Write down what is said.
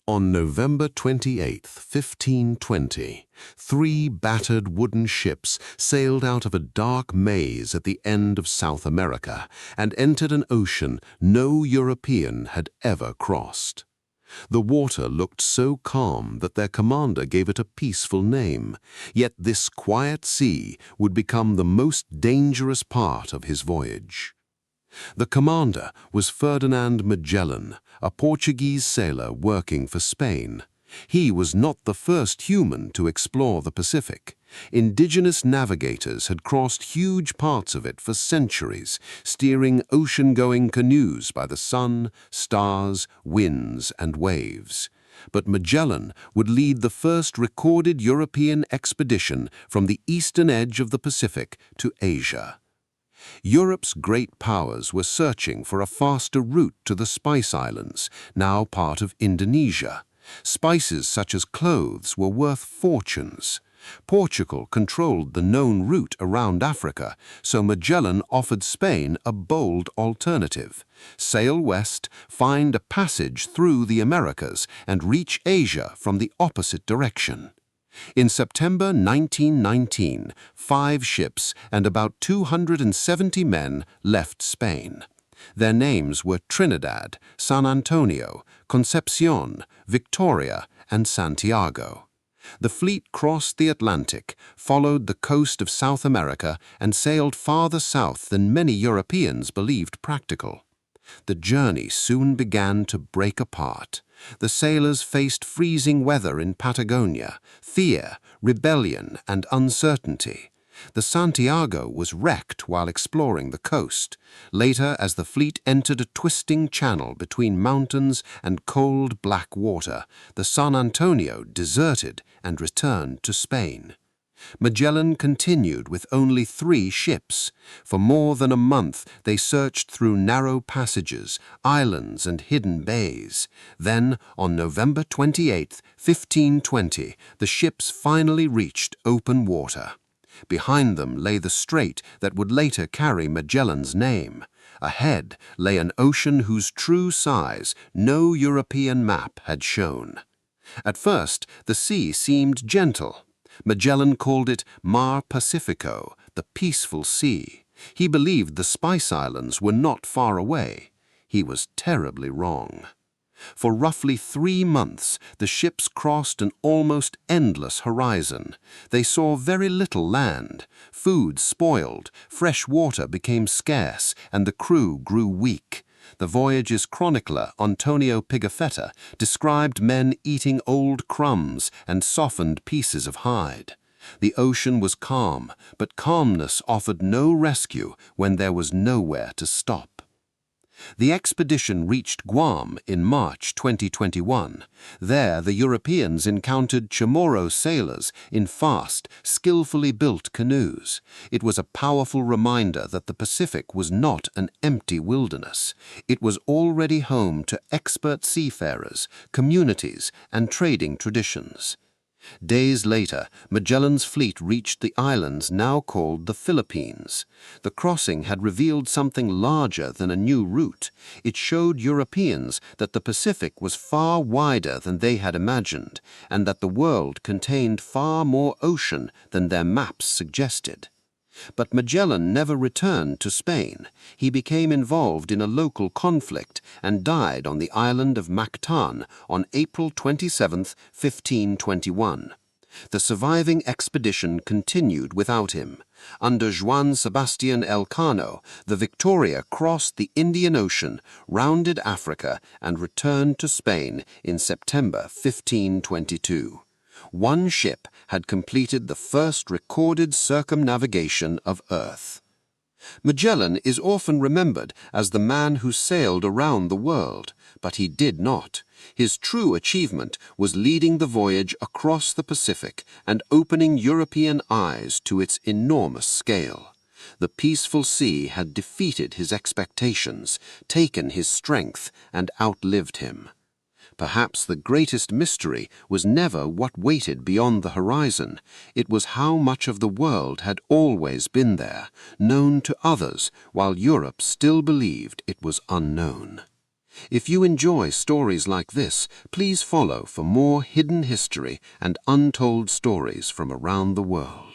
On November 28, 1520, three battered wooden ships sailed out of a dark maze at the end of South America and entered an ocean no European had ever crossed. The water looked so calm that their commander gave it a peaceful name, yet this quiet sea would become the most dangerous part of his voyage. The commander was Ferdinand Magellan, a Portuguese sailor working for Spain. He was not the first human to explore the Pacific. Indigenous navigators had crossed huge parts of it for centuries, steering ocean-going canoes by the sun, stars, winds, and waves. But Magellan would lead the first recorded European expedition from the eastern edge of the Pacific to Asia. Europe's great powers were searching for a faster route to the Spice Islands, now part of Indonesia. Spices such as cloves were worth fortunes. Portugal controlled the known route around Africa, so Magellan offered Spain a bold alternative: sail west, find a passage through the Americas, and reach Asia from the opposite direction. In September 1919, 5 ships and about 270 men left Spain. Their names were Trinidad, San Antonio, Concepcion, Victoria, and Santiago. The fleet crossed the Atlantic, followed the coast of South America, and sailed farther south than many Europeans believed practical. The journey soon began to break apart. The sailors faced freezing weather in Patagonia, fear, rebellion, and uncertainty. The Santiago was wrecked while exploring the coast. Later, as the fleet entered a twisting channel between mountains and cold black water, the San Antonio deserted and returned to Spain. Magellan continued with only 3 ships. For more than a month, they searched through narrow passages, islands, and hidden bays. Then, on November 28, 1520, the ships finally reached open water. Behind them lay the strait that would later carry Magellan's name. Ahead lay an ocean whose true size no European map had shown. At first, the sea seemed gentle. Magellan called it Mar Pacifico, the peaceful sea. He believed the Spice Islands were not far away. He was terribly wrong. For roughly 3 months, the ships crossed an almost endless horizon. They saw very little land. Food spoiled, fresh water became scarce, and the crew grew weak. The voyage's chronicler, Antonio Pigafetta, described men eating old crumbs and softened pieces of hide. The ocean was calm, but calmness offered no rescue when there was nowhere to stop. The expedition reached Guam in March 2021. There, the Europeans encountered Chamorro sailors in fast, skillfully built canoes. It was a powerful reminder that the Pacific was not an empty wilderness. It was already home to expert seafarers, communities, and trading traditions. Days later, Magellan's fleet reached the islands now called the Philippines. The crossing had revealed something larger than a new route. It showed Europeans that the Pacific was far wider than they had imagined, and that the world contained far more ocean than their maps suggested. But Magellan never returned to Spain. He became involved in a local conflict and died on the island of Mactan on April 27, 1521. The surviving expedition continued without him. Under Juan Sebastian Elcano, the Victoria crossed the Indian Ocean, rounded Africa, and returned to Spain in September 1522. 1 ship had completed the first recorded circumnavigation of Earth. Magellan is often remembered as the man who sailed around the world, but he did not. His true achievement was leading the voyage across the Pacific and opening European eyes to its enormous scale. The peaceful sea had defeated his expectations, taken his strength, and outlived him. Perhaps the greatest mystery was never what waited beyond the horizon. It was how much of the world had always been there, known to others, while Europe still believed it was unknown. If you enjoy stories like this, please follow for more hidden history and untold stories from around the world.